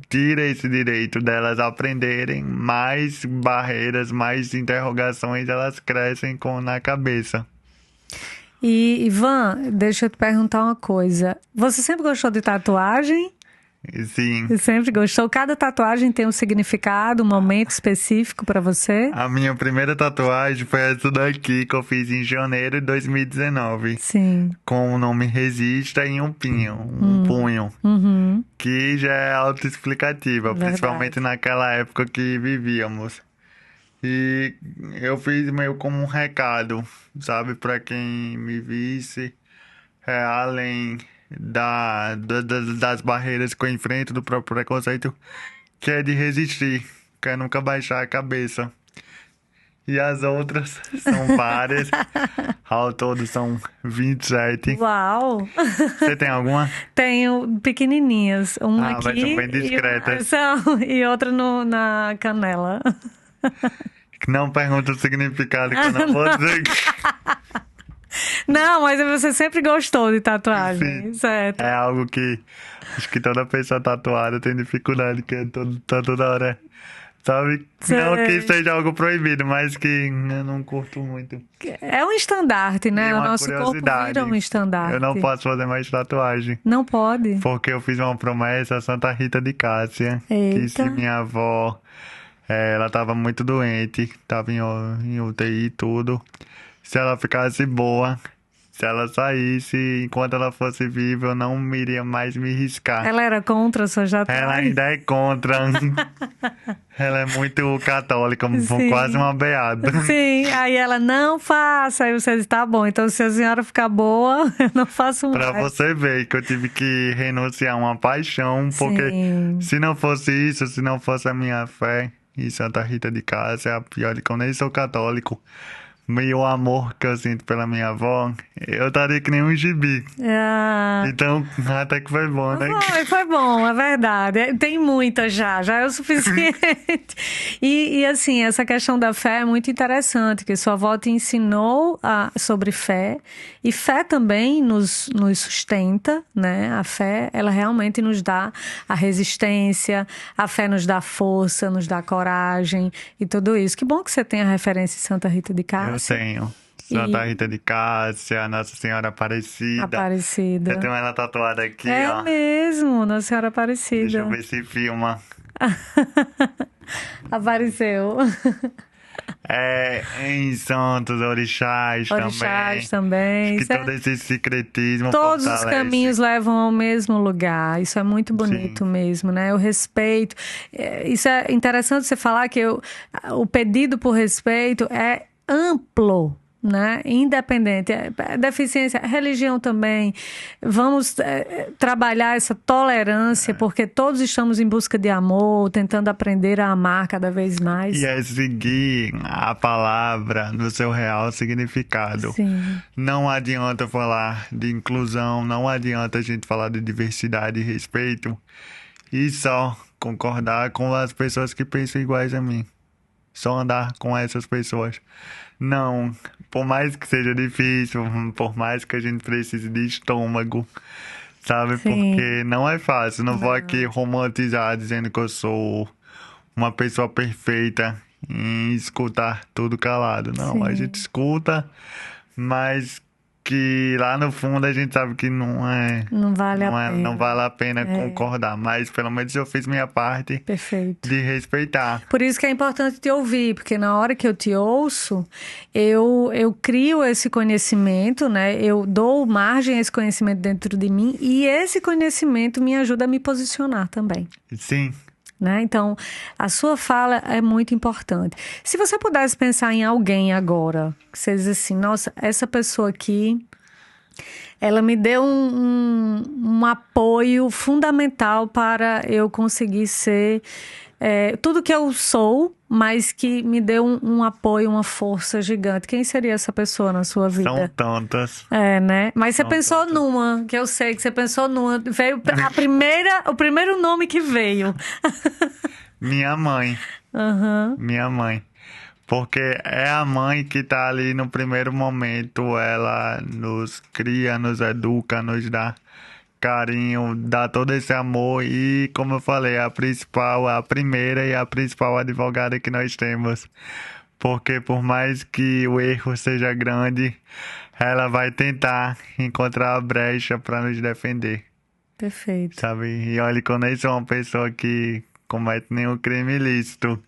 tira esse direito delas aprenderem, mais barreiras, mais interrogações elas crescem na cabeça. E, Ivan, deixa eu te perguntar uma coisa. Você sempre gostou de tatuagem? Sim. Você sempre gostou? Cada tatuagem tem um significado, um momento específico para você? A minha primeira tatuagem foi essa daqui que eu fiz em janeiro de 2019. Sim. Com o nome Resista e um punho. Que já é autoexplicativa, principalmente naquela época que vivíamos. E eu fiz meio como um recado, sabe, para quem me visse, além das barreiras que eu enfrento, do próprio preconceito, que é de resistir, que é nunca baixar a cabeça. E as outras são várias, ao todo são 27. Uau! Você tem alguma? Tenho pequenininhas, uma aqui mas são bem discretas. e outra na canela. Não pergunta o significado, que eu não vou dizer. Não, mas você sempre gostou de tatuagem, certo? É algo que acho que toda pessoa tatuada tem dificuldade, que tá toda hora Sabe? Não que seja algo proibido, mas que eu não curto muito. É um estandarte, né? E O uma nosso corpo curiosidade, vira um estandarte. eu não posso fazer mais tatuagem. Não pode. Porque eu fiz uma promessa a Santa Rita de Cássia, que se Eita. minha avó, ela estava muito doente, estava em UTI e tudo, se ela ficasse boa, se ela saísse, enquanto ela fosse viva, eu não iria mais me riscar. Ela era contra a sua Ela tatuagem? ainda é contra. Ela é muito católica, quase Sim. uma beata. Sim, aí ela não faça. Aí você diz, tá bom, então se a senhora ficar boa, eu não faço Pra mais. você ver que eu tive que renunciar a uma paixão, porque Sim. se não fosse isso, se não fosse a minha fé em Santa Rita de Cássia, pior de que eu nem sou católico, e o amor que eu sinto pela minha avó, eu estaria que nem um gibi. Ah, Então, até que foi bom, né? foi bom, é verdade. Tem muita já é o suficiente. E assim, essa questão da fé é muito interessante, que sua avó te ensinou sobre fé, e fé também nos sustenta, né? A fé, ela realmente nos dá a resistência, a fé nos dá força, nos dá coragem e tudo isso. Que bom que você tem a referência em Santa Rita de Eu Cássia. tenho. Santa E Rita de Cássia, Nossa Senhora Aparecida. Eu Aparecida. tenho ela tatuada aqui, É ó. mesmo, Nossa Senhora Deixa eu Aparecida. ver se filma. Apareceu. É, em Santos, Orixás Orixás também. Acho também. que todo esse secretismo Todos os fortalece. caminhos levam ao mesmo lugar. Isso é muito Sim. bonito mesmo, né? O respeito. Isso é interessante você falar que o pedido por respeito é amplo, né? Independente. Deficiência, religião também. Vamos trabalhar essa tolerância, porque todos estamos em busca de amor, tentando aprender a amar cada vez mais. E é seguir a palavra no seu real significado. Sim. Não adianta falar de inclusão, não adianta a gente falar de diversidade e respeito e só concordar com as pessoas que pensam iguais a mim. Só andar com essas pessoas. Não, por mais que seja difícil, por mais que a gente precise de estômago, sabe? Sim. Porque não é fácil. Não vou aqui romantizar dizendo que eu sou uma pessoa perfeita em escutar tudo calado. Não, a Sim. gente escuta, mas que lá no fundo a gente sabe que Não vale a não pena. vale a pena concordar. Mas pelo menos eu fiz minha parte Perfeito. de respeitar. Por isso que é importante te ouvir, porque na hora que eu te ouço, eu crio esse conhecimento, né? Eu dou margem a esse conhecimento dentro de mim, e esse conhecimento me ajuda a me posicionar também. Sim. Né? Então, a sua fala é muito importante. Se você pudesse pensar em alguém agora, que você diz assim, nossa, essa pessoa aqui, ela me deu um apoio fundamental para eu conseguir ser tudo que eu sou, mas que me deu um apoio, uma força gigante. Quem seria essa pessoa na sua São vida? tantas. É, né? Mas você São pensou tantas. numa, que eu sei que você pensou numa. Veio o primeiro nome que veio. Minha mãe. Aham. Minha mãe. Porque é a mãe que tá ali no primeiro momento, ela nos cria, nos educa, nos dá carinho, dá todo esse amor e, como eu falei, a principal, a primeira e a principal advogada que nós temos. Porque por mais que o erro seja grande, ela vai tentar encontrar a brecha para nos defender, Perfeito. sabe? E olha que eu nem sou uma pessoa que comete nenhum crime ilícito.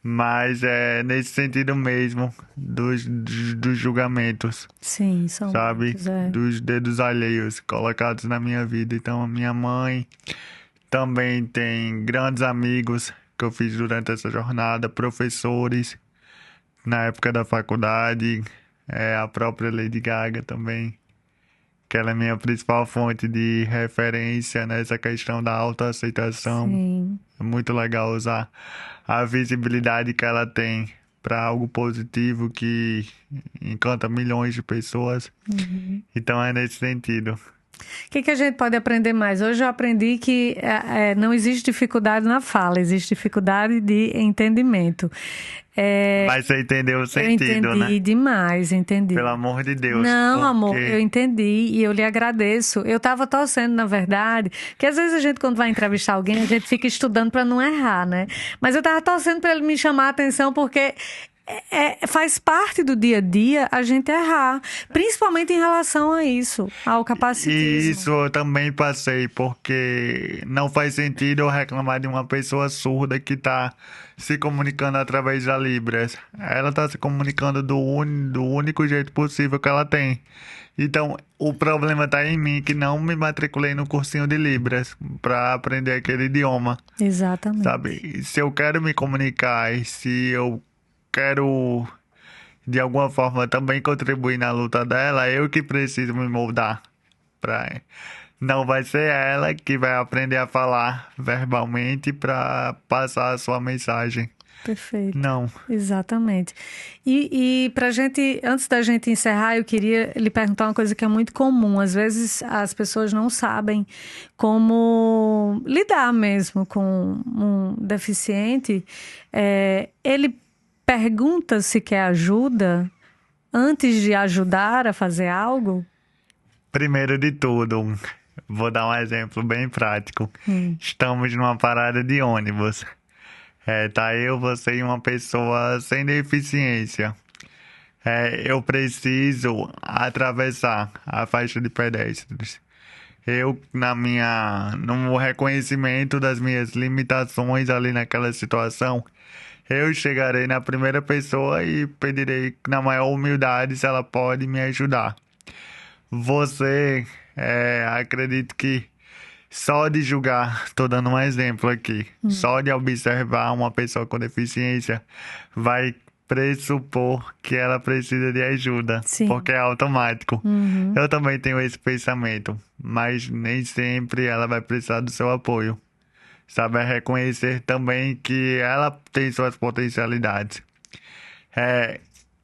Mas é nesse sentido mesmo dos julgamentos, Sim, são sabe? muitos, é. Dos dedos alheios colocados na minha vida. Então, a minha mãe também tem grandes amigos que eu fiz durante essa jornada, professores na época da faculdade, a própria Lady Gaga também, que ela é minha principal fonte de referência nessa questão da autoaceitação. Sim, É muito legal usar a visibilidade que ela tem para algo positivo que encanta milhões de pessoas. Então é nesse sentido. O que a gente pode aprender mais? Hoje eu aprendi que não existe dificuldade na fala, existe dificuldade de entendimento. Mas você entendeu o Eu sentido, né? entendi demais, entendi. Pelo amor de Deus. Não, amor, eu Porque entendi e eu lhe agradeço. Eu estava torcendo, na verdade, que às vezes a gente, quando vai entrevistar alguém, a gente fica estudando para não errar, né? Mas eu estava torcendo para ele me chamar a atenção, porque faz parte do dia a dia a gente errar, principalmente em relação a isso, ao e capacitismo. isso eu também passei, porque não faz sentido eu reclamar de uma pessoa surda que está se comunicando através da Libras. Ela está se comunicando do único jeito possível que ela tem. Então, o problema está em mim, que não me matriculei no cursinho de Libras para aprender aquele idioma, Exatamente. sabe? Se eu quero me comunicar e se eu quero de alguma forma também contribuir na luta dela, eu que preciso me moldar. Pra... Não vai ser ela que vai aprender a falar verbalmente para passar a sua mensagem. Perfeito. Não. Exatamente. E para gente, antes da gente encerrar, eu queria lhe perguntar uma coisa que é muito comum. Às vezes as pessoas não sabem como lidar mesmo com um deficiente. Ele pergunta se quer ajuda antes de ajudar a fazer algo? Primeiro de tudo, vou dar um exemplo bem prático. Estamos numa parada de ônibus. Tá eu, você e uma pessoa sem deficiência. Eu preciso atravessar a faixa de pedestres. Eu, no reconhecimento das minhas limitações ali naquela situação, eu chegarei na primeira pessoa e pedirei na maior humildade se ela pode me ajudar. Você, acredito que só de julgar, estou dando um exemplo aqui, só de observar uma pessoa com deficiência vai pressupor que ela precisa de ajuda, Sim. porque é automático. Uhum. Eu também tenho esse pensamento, mas nem sempre ela vai precisar do seu apoio. Sabe, reconhecer também que ela tem suas potencialidades.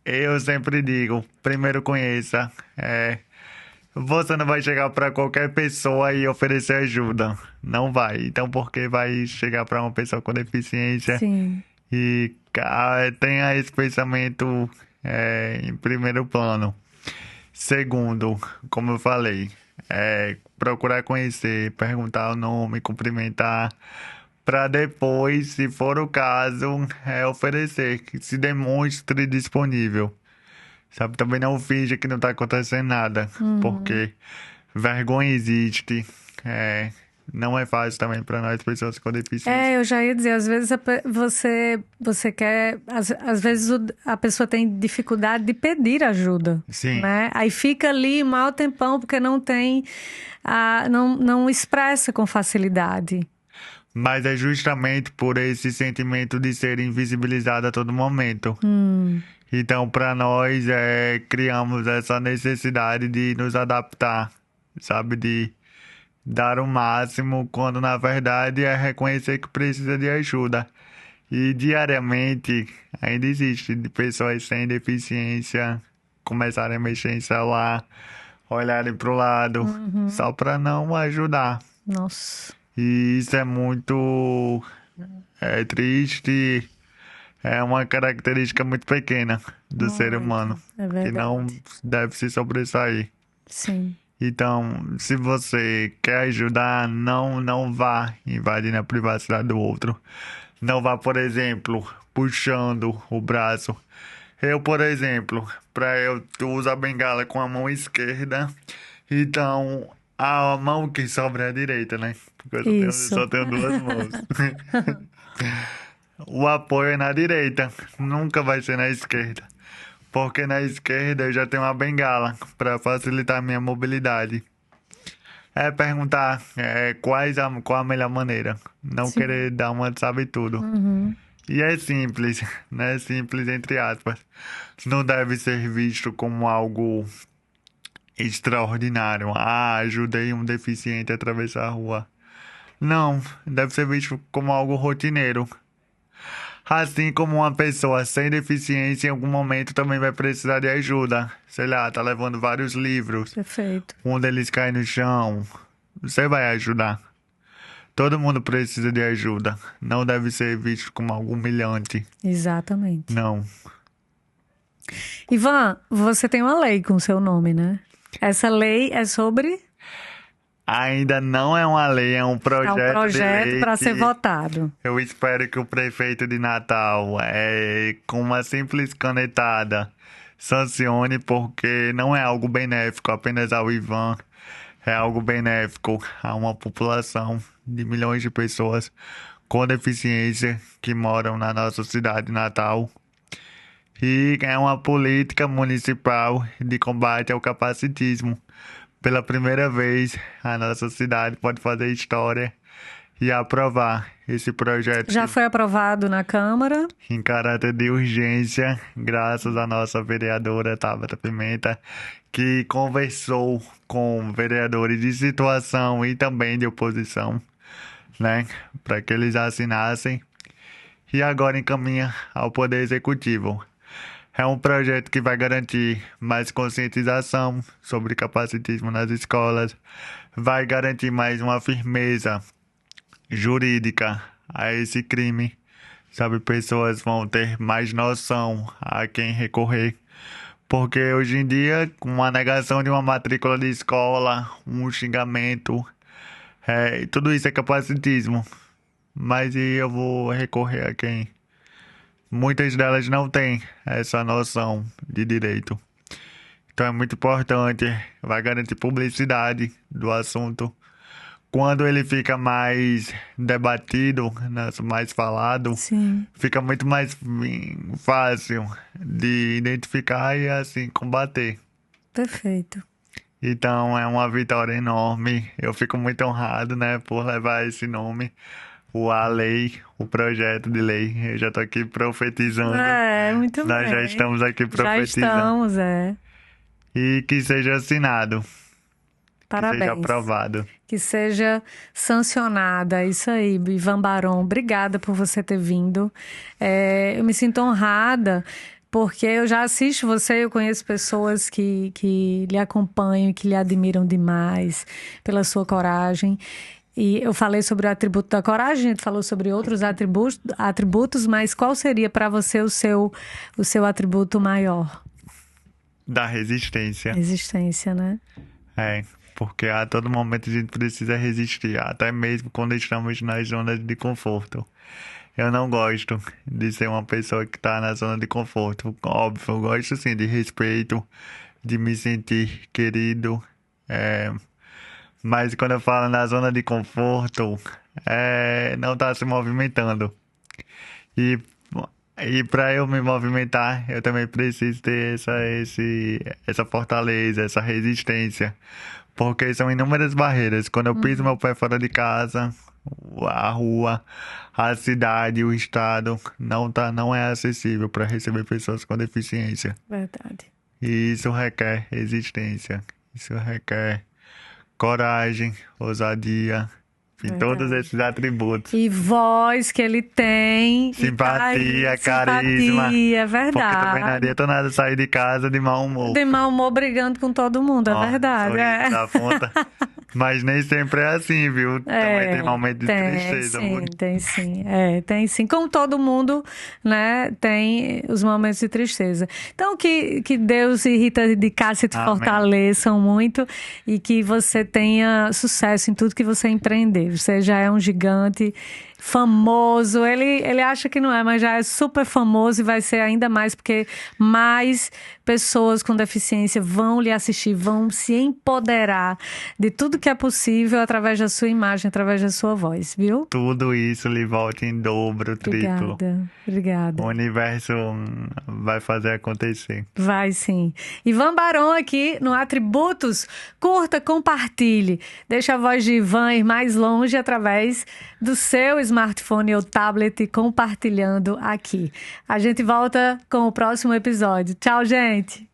Eu sempre digo, primeiro conheça. Você não vai chegar para qualquer pessoa e oferecer ajuda. Não vai. Então, por que vai chegar para uma pessoa com deficiência Sim. e tenha esse pensamento em primeiro plano? Segundo, como eu falei, procurar conhecer, perguntar o nome, cumprimentar, para depois, se for o caso, oferecer, que se demonstre disponível. Sabe, também não finja que não está acontecendo nada, porque vergonha existe. Não é fácil também para nós, pessoas com deficiência. Eu já ia dizer, às vezes você quer, às vezes a pessoa tem dificuldade de pedir ajuda, Sim. né? Aí fica ali mal tempão porque não tem, não expressa com facilidade. Mas é justamente por esse sentimento de ser invisibilizado a todo momento. Então, para nós, criamos essa necessidade de nos adaptar, sabe? De dar o máximo, quando na verdade é reconhecer que precisa de ajuda. E diariamente ainda existe de pessoas sem deficiência começarem a mexer em celular, olharem para o lado, só para não ajudar. Nossa, E isso é muito triste. É uma característica muito pequena do ser humano, é que não verdade. deve se sobressair. Sim, Então, se você quer ajudar, não vá invadindo a privacidade do outro. Não vá, por exemplo, puxando o braço. Eu, por exemplo, tu usa a bengala com a mão esquerda, então a mão que sobra é a direita, né? Porque eu isso. só tenho duas mãos. O apoio é na direita, nunca vai ser na esquerda. Porque na esquerda eu já tenho uma bengala para facilitar a minha mobilidade. Perguntar qual a melhor maneira. Não Sim. querer dar uma de sabe tudo. E é simples, né? Simples entre aspas. Não deve ser visto como algo extraordinário. Ajudei um deficiente a atravessar a rua. Não, deve ser visto como algo rotineiro. Assim como uma pessoa sem deficiência em algum momento também vai precisar de ajuda. Sei lá, tá levando vários livros. Perfeito. Um deles cai no chão. Você vai ajudar. Todo mundo precisa de ajuda. Não deve ser visto como algo humilhante. Exatamente. Não. Ivan, você tem uma lei com seu nome, né? Essa lei é sobre... Ainda não é uma lei, é um projeto de lei para ser que votado. eu espero que o prefeito de Natal, com uma simples canetada, sancione, porque não é algo benéfico apenas ao Ivan, é algo benéfico a uma população de milhões de pessoas com deficiência que moram na nossa cidade natal. E é uma política municipal de combate ao capacitismo. Pela primeira vez, a nossa cidade pode fazer história e aprovar esse projeto. Já foi aprovado na Câmara. Em caráter de urgência, graças à nossa vereadora Tabata Pimenta, que conversou com vereadores de situação e também de oposição, né, para que eles assinassem, e agora encaminha ao Poder Executivo. É um projeto que vai garantir mais conscientização sobre capacitismo nas escolas, vai garantir mais uma firmeza jurídica a esse crime, sabe? Pessoas vão ter mais noção a quem recorrer, porque hoje em dia, com uma negação de uma matrícula de escola, um xingamento, tudo isso é capacitismo. Mas e eu vou recorrer a quem? Muitas delas não têm essa noção de direito. Então é muito importante, vai garantir publicidade do assunto. Quando ele fica mais debatido, né, mais falado, Sim. fica muito mais fácil de identificar e assim combater. Perfeito. Então é uma vitória enorme. Eu fico muito honrado, né, por levar esse nome. A lei, o projeto de lei. Eu já tô aqui profetizando. Muito bem. Nós já estamos aqui profetizando. Já estamos, E que seja assinado. Parabéns. Que seja aprovado. Que seja sancionada. Isso aí, Ivan Barão. Obrigada por você ter vindo. Eu me sinto honrada, porque eu já assisto você, eu conheço pessoas que lhe acompanham e que lhe admiram demais pela sua coragem. E eu falei sobre o atributo da coragem, a gente falou sobre outros atributos, mas qual seria para você o seu atributo maior? Da resistência. Resistência, né? Porque a todo momento a gente precisa resistir, até mesmo quando estamos nas zonas de conforto. Eu não gosto de ser uma pessoa que está na zona de conforto. Óbvio, eu gosto sim de respeito, de me sentir querido, mas quando eu falo na zona de conforto, não tá se movimentando. E para eu me movimentar, eu também preciso ter essa fortaleza, essa resistência. Porque são inúmeras barreiras. Quando eu piso meu pé fora de casa, a rua, a cidade, o estado, não é acessível para receber pessoas com deficiência. Verdade. E isso requer resistência. Isso requer coragem, ousadia, enfim, todos esses atributos. E voz que ele tem. Simpatia, carisma. Simpatia, é verdade. Porque também não adianta nada sair de casa de mau humor. De mau humor brigando com todo mundo, é verdade. Da ponta. Mas nem sempre é assim, viu? Também tem momentos de tristeza. Tem sim. Como todo mundo, né, tem os momentos de tristeza. Então, que Deus e Rita de Cássia te fortaleçam muito e que você tenha sucesso em tudo que você empreender. Você já é um gigante famoso, ele acha que não é, mas já é super famoso e vai ser ainda mais, porque mais pessoas com deficiência vão lhe assistir, vão se empoderar de tudo que é possível através da sua imagem, através da sua voz, viu? Tudo isso lhe volta em dobro, triplo. Obrigada. O universo vai fazer acontecer. Vai sim. Ivan Barão aqui no Atributos. Curta, compartilhe. Deixa a voz de Ivan ir mais longe através do seu smartphone ou tablet compartilhando aqui. A gente volta com o próximo episódio. Tchau, gente!